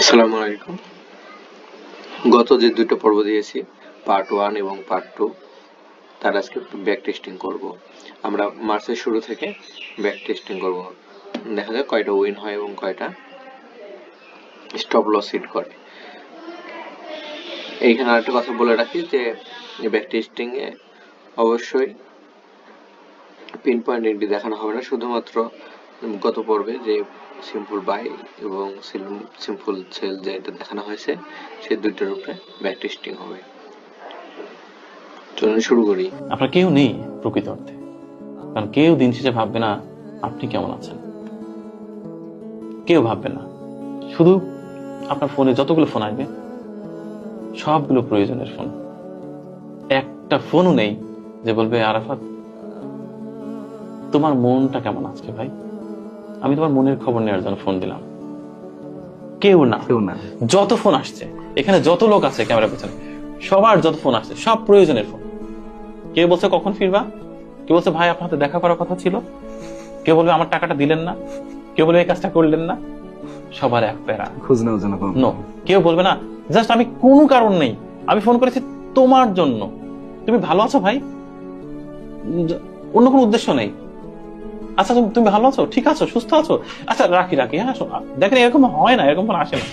আসসালামু আলাইকুম। গত যে দুটো পর্ব দিয়েছি, পার্ট 1 এবং পার্ট 2, তার আজকে ব্যাক টেস্টিং করব। আমরা মার্চের শুরু থেকে ব্যাক টেস্টিং করব, দেখা যাক কয়টা উইন হয় এবং কয়টা স্টপ লস হিট করে। এইখানে আরেকটা কথা বলে রাখি যে ব্যাক টেস্টিং এ অবশ্যই পিন পয়েন্ট এন্ট্রি দেখানো হবে না, শুধুমাত্র গত পর্বে যে সিম্পল বাই এবং সিম্পল সেল যেটা দেখানো হয়েছে সেই দুইটার উপরে ব্যাক টেস্টিং হবে। চলুন শুরু করি। আপনার কেউ নেই প্রকৃত অর্থে, কারণ কেউ দিন শেষে ভাববে না আপনি কেমন আছেন, কেউ ভাববে না। শুধু আপনার ফোনে যতগুলো ফোন আসবে সবগুলো প্রয়োজনের ফোন, একটা ফোনও নেই যে বলবে আরাফাত তোমার মনটা কেমন আজকে ভাই, আমি তোমার মনের খবর নেওয়ার জন্য ফোন দিলাম। কেউ না। যত ফোন আসছে এখানে, যত লোক আছে ক্যামেরার পেছনে, সবার যত ফোন আসছে সব প্রয়োজনের ফোন। কেউ বলছে কখন ফিরবা, কেউ বলছে ভাই আপনার হাতে দেখা করার কথা ছিল, কেউ বলবে আমার টাকাটা দিলেন না, কেউ বলবে এই কাজটা করলেন না। সবার এক প্যারা, খোঁজ নেওয়ার জন্য নো। কেউ বলবে না জাস্ট আমি কোনো কারণ নেই আমি ফোন করেছি তোমার জন্য, তুমি ভালো আছো ভাই, অন্য কোনো উদ্দেশ্য নেই। আচ্ছা তুমি ভালো আছো, ঠিক আছো, সুস্থ আছো, আচ্ছা রাখি হ্যাঁ। দেখেন এরকম হয় না, এরকম ফোন আসে না।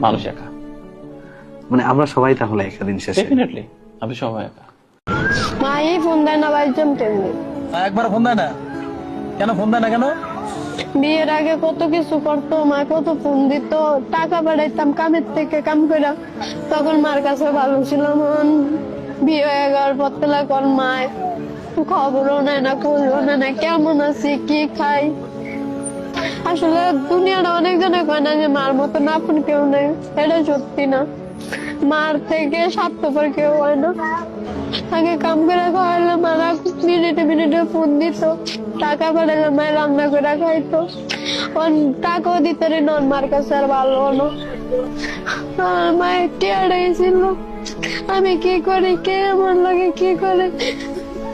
মানুষ একা, মানে আমরা সবাই তাহলে একা দিন শেষে। ডেফিনেটলি আমি সবাই একা। মাই ফোন দেয় না ভাই, জমতেমনি একবার ফোন দেয় না কেন? ফোন দেয় না কেন? বিয়ের আগে কত কিছু করতো, মা কত ফোন দিত, টাকা পাঠাইতাম কামের থেকে কাম করে, তখন মার কাছে ভালো ছিলাম। বিয়ে হয়ে যাওয়ার পর থেকে কোন মায় খবরও নেয় না, খোঁজও নেয় না, কেমন আছি কি খাই। আসলে দুনিয়াটা অনেক জনে কয় না যে মার মতো আপন কেউ নেই, এটা সত্যি না। মার থেকে স্বার্থপর কেউ হয় না। আগে কাম করে খাওয়াইলে মারা মিনিটে ফোন দিত, টাকা পাঠাইলে মায়ের রান্না করে খাইতো, টাকাও দিতে নন মার কাছে আর ভালো হলো। আমার মায়ের টিয়ারাই ছিল, আমি কি করি, কে আমার লাগে কি করে,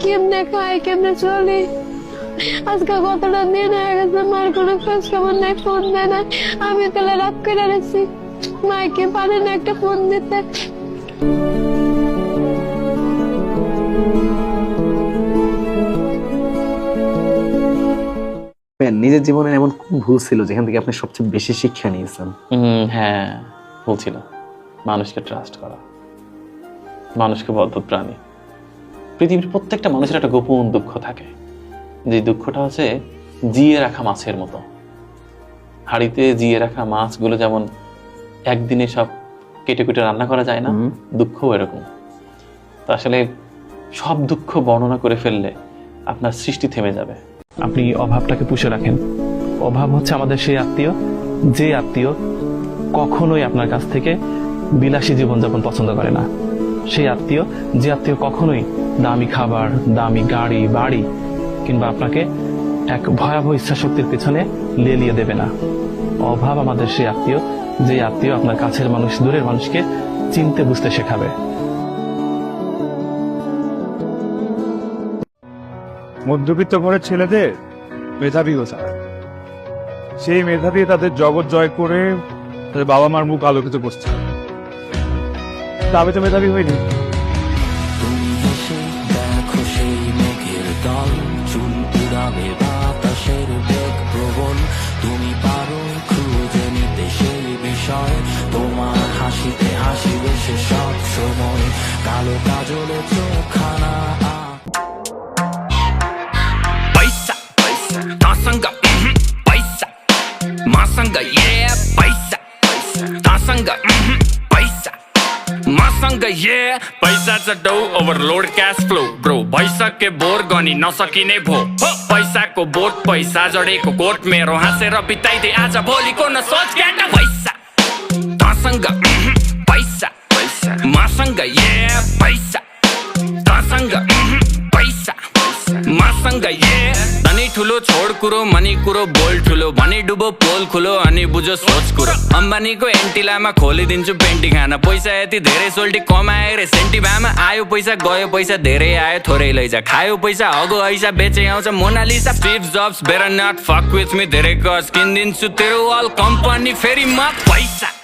কেমনে খাই, কেমনে চলি। আজকে কতটা দিন হয়ে গেছে মার কোনো খোঁজ খবর নাই, ফোন দেয় না। আমি তাহলে রাগ করে রেছি, মাকে পারে না একটা ফোন দিতে। নিজের জীবনে এমন কোন ভুল ছিল যেখান থেকে আপনি সবচেয়ে বেশি শিক্ষা নিয়েছেন? হ্যাঁ, ভুল ছিল মানুষকে ট্রাস্ট করা। মানুষকে অদ্ভুত প্রাণী। পৃথিবীর প্রত্যেকটা মানুষের একটা গোপন দুঃখ থাকে, যে দুঃখটা হচ্ছে জিয়ে রাখা মাছের মতো। হাড়িতে জিয়ে রাখা মাছগুলো যেমন একদিনে সব কেটে কুটে রান্না করা যায় না, দুঃখও এরকম। তো আসলে সব দুঃখ বর্ণনা করে ফেললে আপনার সৃষ্টি থেমে যাবে। আপনি অভাবটাকে পুষে রাখেন। অভাব হচ্ছে আমাদের সেই আত্মীয়, যে আত্মীয় কখনোই আপনার কাছ থেকে বিলাসী জীবনযাপন পছন্দ করে না। সেই আত্মীয়, যে আত্মীয় কখনোই দামি খাবার, দামি গাড়ি বাড়ি কিংবা আপনাকে এক ভয়াবহ ইচ্ছা শক্তির পেছনে লেলিয়ে দেবে না। অভাব আমাদের সেই আত্মীয়, যে আত্মীয় আপনার কাছের মানুষ দূরের মানুষকে চিনতে বুঝতে শেখাবে। মধ্যবিত্ত ঘরের ছেলেদের মেধাবী হতে হয়, সেই মেধাবী তাদের জগৎ জয় করে তাদের বাবা মার মুখ আলোকিত করছে। আমি তো মেধাবী হইনি। তুমি হেসে দেখো সেই মেঘের দল, চুল উড়াবে বাতাসের বেগ প্রবল। তুমি পারো খুঁজে নিতে সেই বিষয়, তোমার হাসিতে হাসিবে সে সব সময়। কালো কাজলে চোখানা পয়সা তাসঙ্গা, পয়সা মাসঙ্গা, পয়সা तासंगा पैसा मासंगा पैसा च डौ ओभरलोड क्यास फ्लो ब्रो भइसके बोर गनी नसकिने भो पैसा को बोट पैसा जडेको कोट मेरो हाँसेर बिताइदे आज भोलिको न सोच केटा पैसा तासंगा पैसा मासंगा पैसा तासंगा पैसा मसँग धनी ठुलो छोड कुरो मनी कुरो बोल ठुलो भनी डुबो पोल खुलो अनि बुझो सोच कुरो अम्बानीको एन्टिलामा खोलिदिन्छु पेन्टी खाना पैसा यति धेरै सोल्टी कमाए रे सेन्टी भामा आयो पैसा गयो पैसा धेरै आयो थोरै लैजा खायो पैसा हगो ऐसा बेचे आउँछ Mona Lisa Steve Jobs better not fuck with me धेरै गज किनिदिन्छु तेरो अल कम्पनी फेरि म पैसा